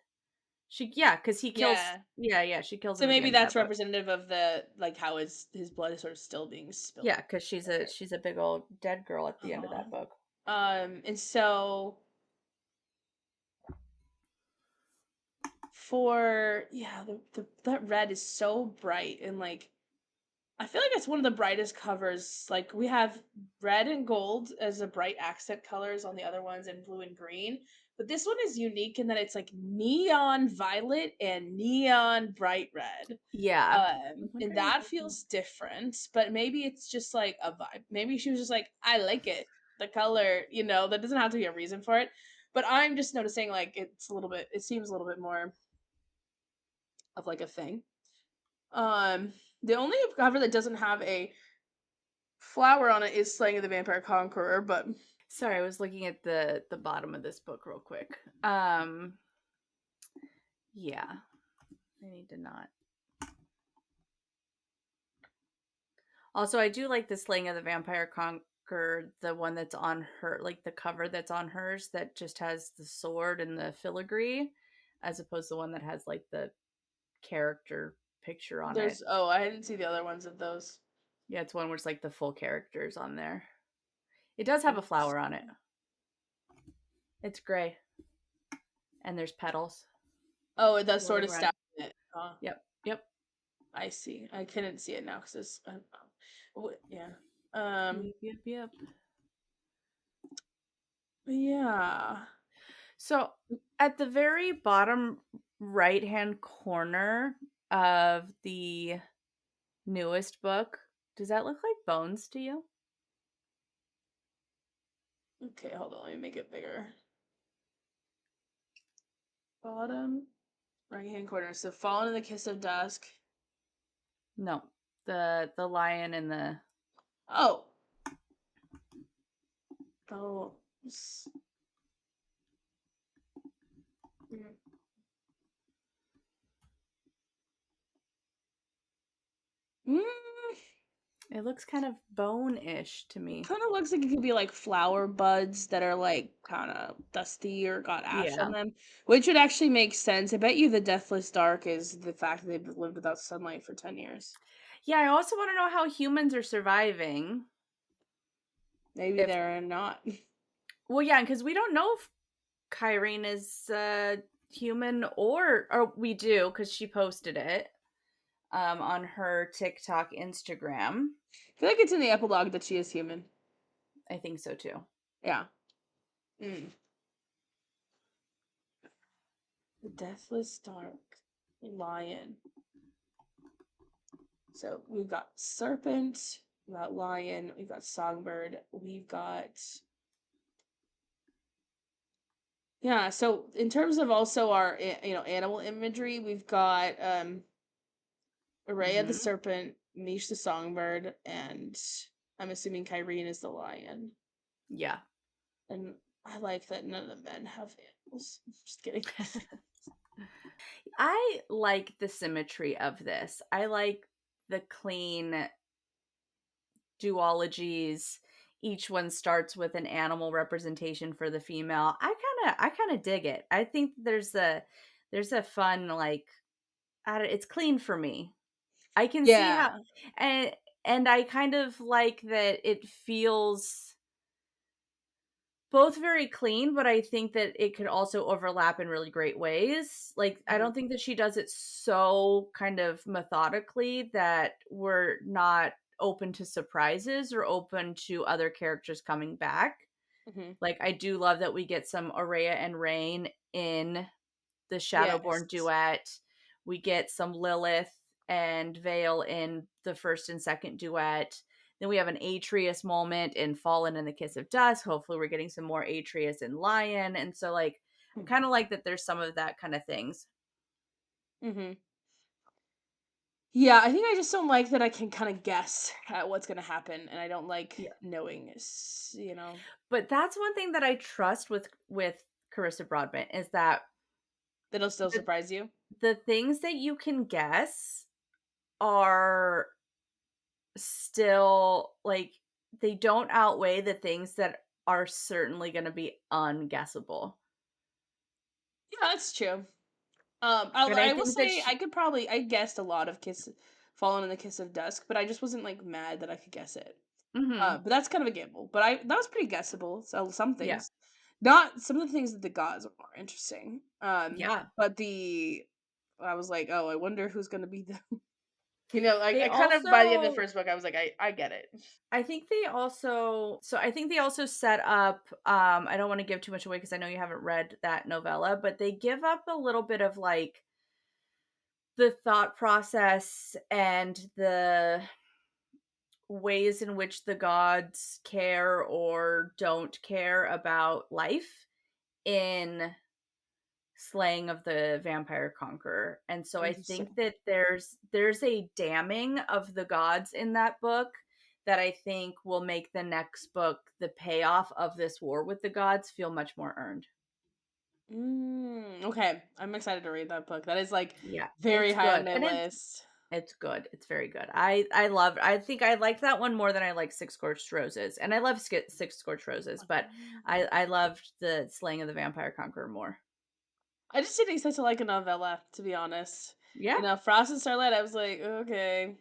Yeah, because he kills. Yeah. Yeah, yeah, she kills So him at the maybe end of that's that book. representative of the like how his blood is sort of still being spilled. Yeah, because she's a big old dead girl at the end of Uh-huh. that book. And so for yeah, the that red is so bright and like I feel like it's one of the brightest covers. Like we have red and gold as the bright accent colors on the other ones and blue and green. But this one is unique in that it's like neon violet and neon bright red. Yeah, I'm And wondering if that I can. feels different, but maybe it's just like a vibe. Maybe she was just like, I like it. The color, that doesn't have to be a reason for it. But I'm just noticing like it seems a little bit more of like a thing. Um the only cover that doesn't have a flower on it is Slaying of the Vampire Conqueror, but Sorry, I was looking at the bottom of this book real quick. Yeah, I need to not. Also, I do like the Slaying of the Vampire Conqueror, the one that's on her, like the cover that's on hers that just has the sword and the filigree, as opposed to the one that has like the character picture on it. I didn't see the other ones of those. Yeah, it's one where it's like the full characters on there. It does have a flower on it. Interesting. It's gray, and there's petals Oh, it does sort floating of around. stab it. Yep, yep, I see. I couldn't see it now because it's I don't know. Yeah. yep, yep, yep. Yeah. So at the very bottom right hand corner of the newest book, does that look like bones to you? Okay, hold on. Let me make it bigger. Bottom right hand corner. So, Fallen in the Kiss of Dusk. No. The lion and the Oh. Oh. Mm. it looks kind of bone-ish to It me. kind of looks like it could be like flower buds that are like kind of dusty or got ash on Yeah. them, which would actually make sense. I bet you the Deathless Dark is the fact that they've lived without sunlight for 10 years. Yeah, I also want to know how humans are surviving. Maybe If they're not. Well, yeah, because we don't know if Kyrene is human or we do because she posted it on her TikTok, Instagram. I feel like it's in the epilogue that she is human. I think so too. Yeah. Mm. The Deathless Dark Lion. So we've got Serpent, we've got Lion, we've got Songbird, we've got yeah. So in terms of also our animal imagery, we've got Araya the Mm-hmm. serpent, Mish the songbird, and I'm assuming Kyrene is the lion. Yeah. And I like that none of the men have animals. Just kidding. I like the symmetry of this. I like the clean duologies. Each one starts with an animal representation for the female. I kind of dig it. I think there's a fun like it's clean for me. I can see how, Yeah. and I kind of like that it feels both very clean, but I think that it could also overlap in really great ways. Like, I Mhm. don't think that she does it so kind of methodically that we're not open to surprises or open to other characters coming back. Mhm. Like, I do love that we get some Aurea and Rain in the Shadowborn Yes. duet. We get some Lilith and Vale in the first and second duet. Then we have an Atreus moment in Fallen and the Kiss of Dusk. Hopefully, we're getting some more Atreus in Lion. And so, like, I Mhm. kind of like that there's some of that kind of things. Mhm. Yeah, I think I just don't like that I can kind of guess at what's gonna happen, and I don't like Yeah. knowing, But that's one thing that I trust with Carissa Broadbent is that that'll still the surprise you. the things that you can guess are still, like, they don't outweigh the things that are certainly gonna be unguessable. Yeah, that's true. And I I will think that say she I guessed a lot of Fallen in the Kiss of Dusk, but I just wasn't like mad that I could guess it. Mhm. But that's kind of a gamble. But that was pretty guessable. So some Yeah. things, not some of the things that the gods are more interesting. Yeah. But I was like, oh, I wonder who's gonna be the, They I kind of by the end of the also first book, I was like, I get it. I think they also set up, I don't wanna give too much away because I know you haven't read that novella, but they give up a little bit of, like, the thought process and the ways in which the gods care or don't care about life in Slaying of the Vampire Conqueror. And so I think Interesting. that there's a damning of the gods in that book that I think will make the next book, the payoff of this war with the gods, feel much more earned. Okay, I'm excited to read that book. That is like Yeah, very it's high on good. my And list. it's good. It's very good. I think I like that one more than I like Six Scorched Roses. And I love Six Scorched Roses, but I loved the Slaying of the Vampire Conqueror more. I just didn't expect to like a novella, to be honest. Yeah. Frost and Starlight, I was like, okay,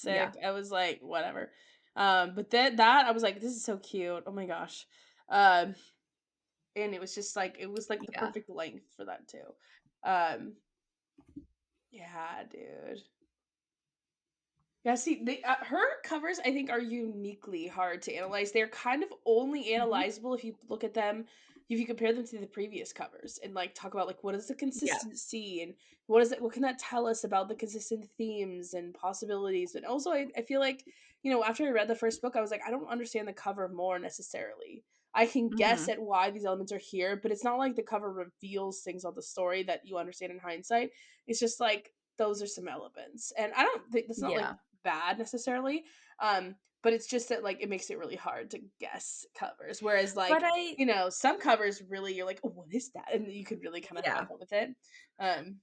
Yeah. sick. I was like, whatever. But that I was like, this is so cute. Oh my gosh. Um, and it was like the Yeah. perfect length for that too. Um, yeah, dude. Yeah, see, her covers I think are uniquely hard to analyze. They're kind of only Mhm. analyzable if you look at them, if you compare them to the previous covers and like talk about like what is the Yeah. consistency and what is it, what can that tell us about the consistent themes and possibilities. But also, I feel like after I read the first book, I was like, I don't understand the cover more necessarily. I can guess Mhm. at why these elements are here, but it's not like the cover reveals things on the story that you understand in hindsight. It's just like those are some elements, and I don't think that's not like Yeah. bad necessarily. But it's just that like it makes it really hard to guess covers. Whereas But like, I some covers really you're like, oh, what is that? And you could really kind of have yeah. fun with it. Um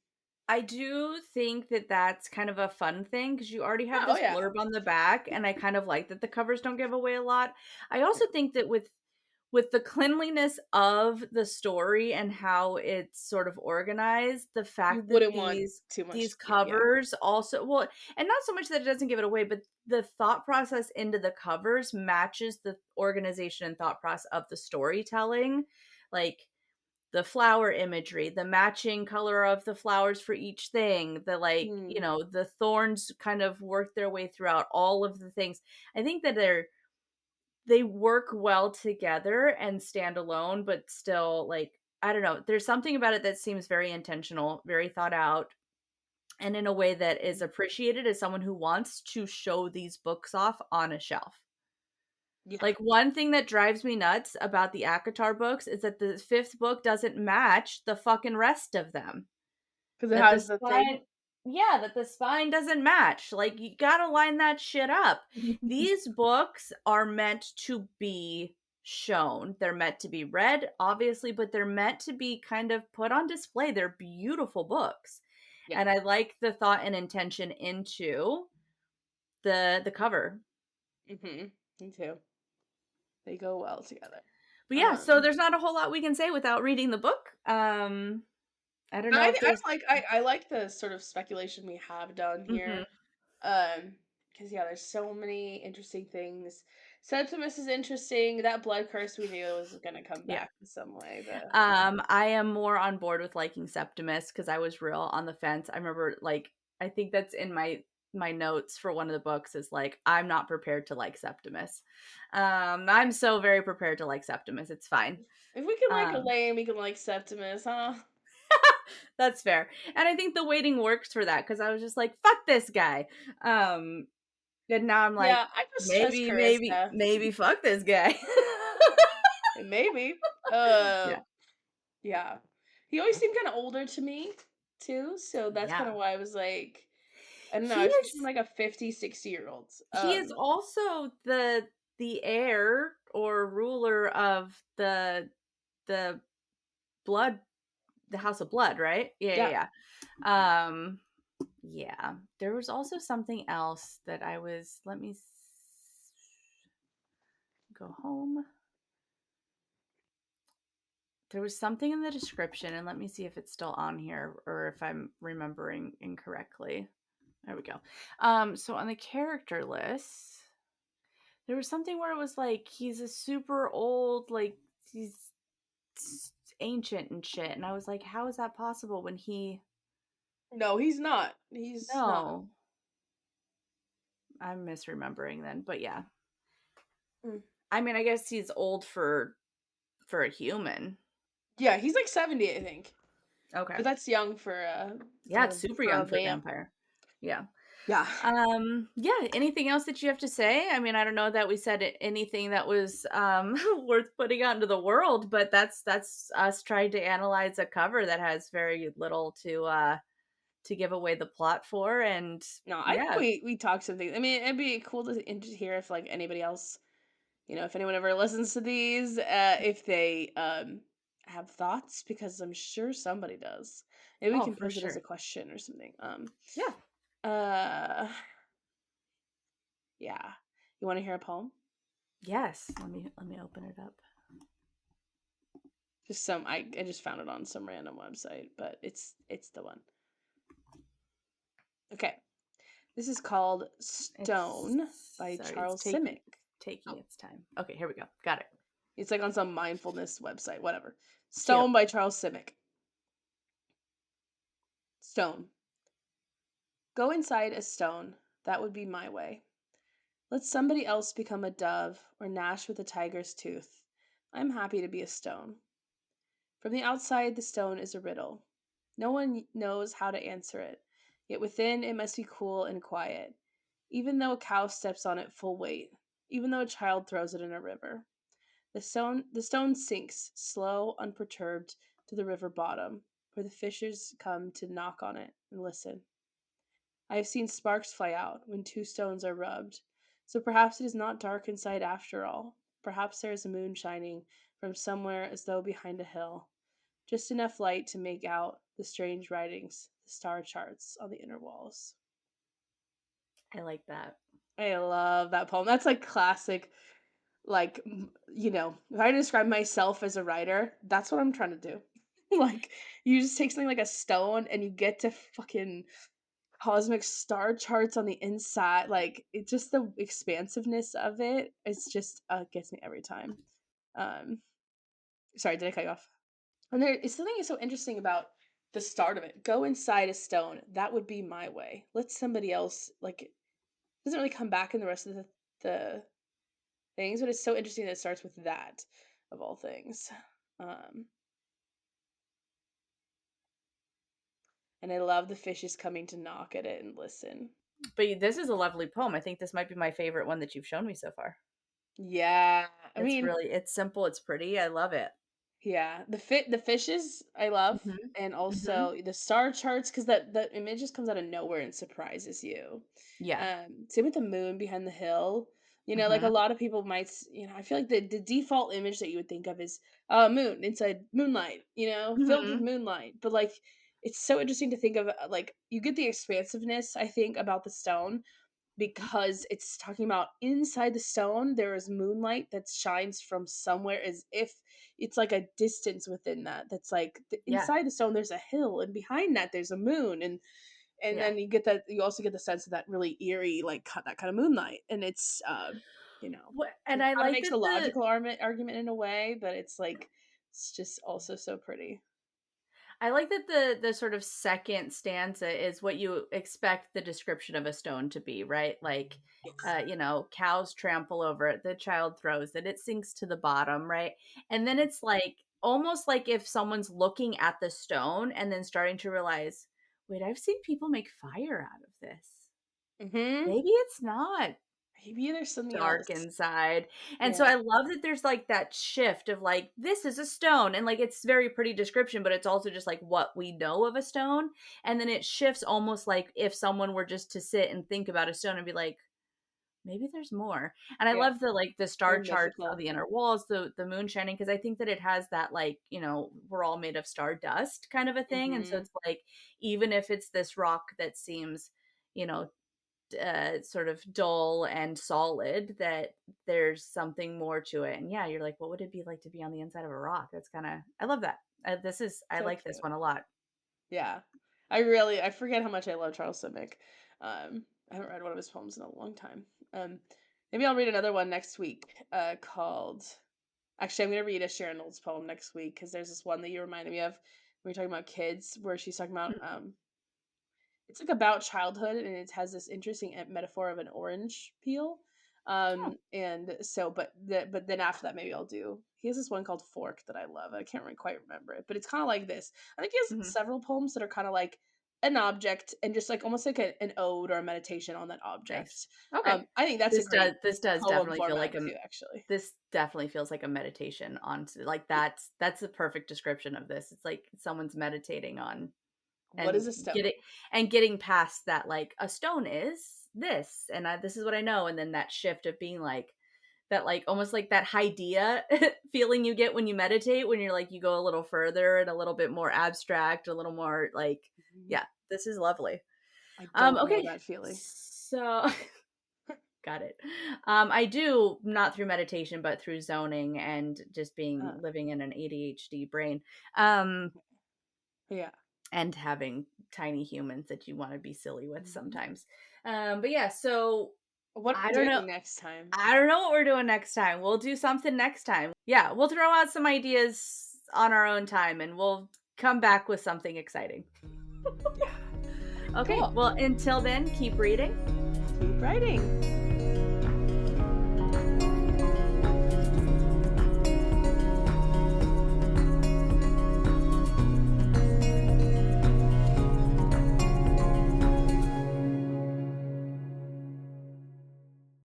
I do think that that's kind of a fun thing because you already have yeah, oh this yeah. blurb on the back, and I kind of like that the covers don't give away a lot. I Yeah. also think that with the cleanliness of the story and how it's sort of organized, the You fact that wouldn't want too much. these Yeah. covers also, well, and not so much that it doesn't give it away, but the thought process into the covers matches the organization and thought process of the storytelling. Like, the flower imagery, the matching color of the flowers for each thing, the, like, Hmm. the thorns kind of work their way throughout all of the things. I think that they work well together and stand alone, but still, like, I don't know, there's something about it that seems very intentional, very thought out, and in a way that is appreciated as someone who wants to show these books off on a shelf. Yeah. Like, one thing that drives me nuts about the ACOTAR books is that the 5th book doesn't match the fucking rest of them. Because it That the has the thing. spine Yeah, that the spine doesn't match. Like, you gotta line that shit up. These books are meant to be shown. They're meant to be read, obviously, but they're meant to be kind of put on display. They're beautiful books. Yeah. And I like the thought and intention into the cover. Me too. They go well together. But yeah, so Um there's not a whole lot we can say without reading the book. I don't But know I if I there's like I like the sort of speculation we have done Mhm. here. Because yeah, there's so many interesting things. Septimus is interesting. That blood curse we knew was gonna come Yeah. back in some way, but I am more on board with liking Septimus because I was real on the fence. I remember, like, I think that's in my notes for one of the books is like, I'm not prepared to like Septimus. I'm so very prepared to like Septimus. It's fine. if we can like Um, Elaine, we can like Septimus, huh? that's fair. And I think the waiting works for that because I was just like, fuck this guy. And now I'm like, Yeah, I just trust maybe, maybe, Carissa. maybe fuck this guy. Maybe. Yeah. Yeah. He always seemed kind of older to me too, so that's kind of Yeah. why I was like, I don't know, He I was picturing is like a 50, 60-year-old. he is also the heir or ruler of the blood the House of Blood, right? Yeah, Yeah. yeah, yeah. Yeah. There was also something else that I was let me go home. There was something in the description, and let me see if it's still on here or if I'm remembering incorrectly. There we go. So on the character list, there was something where it was like he's a super old, like he's ancient and shit, and I was like, how is that possible when he? No, he's not. He's not. No, I'm misremembering then, but yeah. Mm. I mean, I guess he's old for a human. Yeah, he's like 70, I think. Okay. But that's young Yeah, it's super for young a for a vamp. vampire. Yeah. Yeah. Yeah, anything else that you have to say? I mean, I don't know that we said anything that was worth putting out into the world, but that's us trying to analyze a cover that has very little to give away the plot for, and No, I think yeah. we talked something. I mean, it'd be cool to hear if like anybody else, if anyone ever listens to these, if they have thoughts, because I'm sure somebody does. Maybe we Oh, can for pose it as a sure. question or something. Yeah. Uh yeah. You want to hear a poem? Yes. Let me open it up. Just I just found it on some random website, but it's the one. Okay. This is called It's Stone by sorry, it's Charles Simic. taking its time. Okay, here we go. Got it. It's like on some mindfulness website, whatever. Cute. Stone by Charles Simic. Stone. Go inside a stone. That would be my way. Let somebody else become a dove or gnash with a tiger's tooth. I'm happy to be a stone. From the outside, the stone is a riddle. No one knows how to answer it, yet within it must be cool and quiet, even though a cow steps on it full weight, even though a child throws it in a river. The stone sinks, slow, unperturbed, to the river bottom, where the fishers come to knock on it and listen. I have seen sparks fly out when two stones are rubbed, so perhaps it is not dark inside after all. Perhaps there is a moon shining from somewhere as though behind a hill, just enough light to make out the strange writings, the star charts on the inner walls. I like that. I love that poem. That's like classic, like, if I describe myself as a writer, that's what I'm trying to do. Like, you just take something like a stone and you get to fucking cosmic star charts on the inside. Like, it just the expansiveness of it, it's just gets me every time. Um, sorry, did I cut you off? And there is something so interesting about the start of it. Go inside a stone. That would be my way. Let somebody else, like, it doesn't really come back in the rest of the things, but it's so interesting that it starts with that of all things. Um, and I love the fishes coming to knock at it and listen. But this is a lovely poem. I think this might be my favorite one that you've shown me so far. Yeah, I mean, It's simple, it's pretty. I love it. yeah, the fishes I love, Mhm. and Mhm. also the star charts because that image just comes out of nowhere and surprises you. Yeah. Same with the moon behind the hill. Like a Mhm. lot of people might, I feel like the default image that you would think of is moon inside moonlight, filled with Mhm. moonlight. But like, it's so interesting to think of like you get the expansiveness I think about the stone, because it's talking about inside the stone there is moonlight that shines from somewhere, as if it's like a distance within that, that's like Yeah. inside the stone there's a hill, and behind that there's a moon, and Yeah. then you also get the sense of that really eerie, like that kind of moonlight, and it's you know, And it I kind of like makes a that logical argument in a way, but it's like it's just also so pretty. the sort of second stanza is what you expect the description of a stone to be, right? Like, Yes. cows trample over it, the child throws it, it sinks to the bottom, right? And then it's like almost like if someone's looking at the stone and then starting to realize, wait, I've seen people make fire out of this. Mm-hmm. Maybe it's not Maybe there's something dark else. inside. And so Yeah. I love that there's like that shift of like, this is a stone. And like it's very pretty description, but it's also just like what we know of a stone. And then it shifts almost like if someone were just to sit and think about a stone and be like, maybe there's more. And I Yeah. love the like the star Very charts of mythical. the inner walls, the moon shining, because I think that it has that like, we're all made of stardust kind of a thing. And so Mm-hmm. it's like, even if it's this rock that seems, you know, sort of dull and solid, that there's something more to it. And yeah, you're like, what would it be like to be on the inside of a rock? That's kind of, I love that. I So like this cute. one a lot. Yeah. I forget how much I love Charles Simic. I haven't read one of his poems in a long time. Um, Maybe I'll read another one next week, called actually, I'm gonna read a Sharon Olds poem next week, because there's this one that you reminded me of when we were talking about kids, where she's talking about, Mhm. it's like about childhood, and it has this interesting metaphor of an orange peel. Oh, And so, but then after that, maybe I'll do. He has this one called Fork that I love. I can't quite remember it, but it's kind of like this. I think he has mhm. several poems that are kind of like an object, and just like almost like an ode or a meditation on that Nice. object. Okay. I think that's a great This does poem definitely feel format like a too, actually. this definitely feels like a meditation on like Yeah. that's the perfect description of this. It's like someone's meditating on What and is a stone? getting past that, like a stone is this and this is what I know, and then that shift of being like that, like almost like that idea feeling you get when you meditate, when you're like you go a little further and a little bit more abstract, a little more like, Mhm. yeah, this is lovely. I don't know Okay, that feeling. so got it. I do, not through meditation, but through zoning and just being Uh, living in an ADHD brain. Um, yeah. and having tiny humans that you want to be silly with Mhm. sometimes. But yeah, so What are I we don't know. doing next time? I don't know what we're doing next time. We'll do something next time. Yeah, we'll throw out some ideas on our own time and we'll come back with something exciting. Yeah. Okay, Cool. well, until then, keep reading. Keep writing.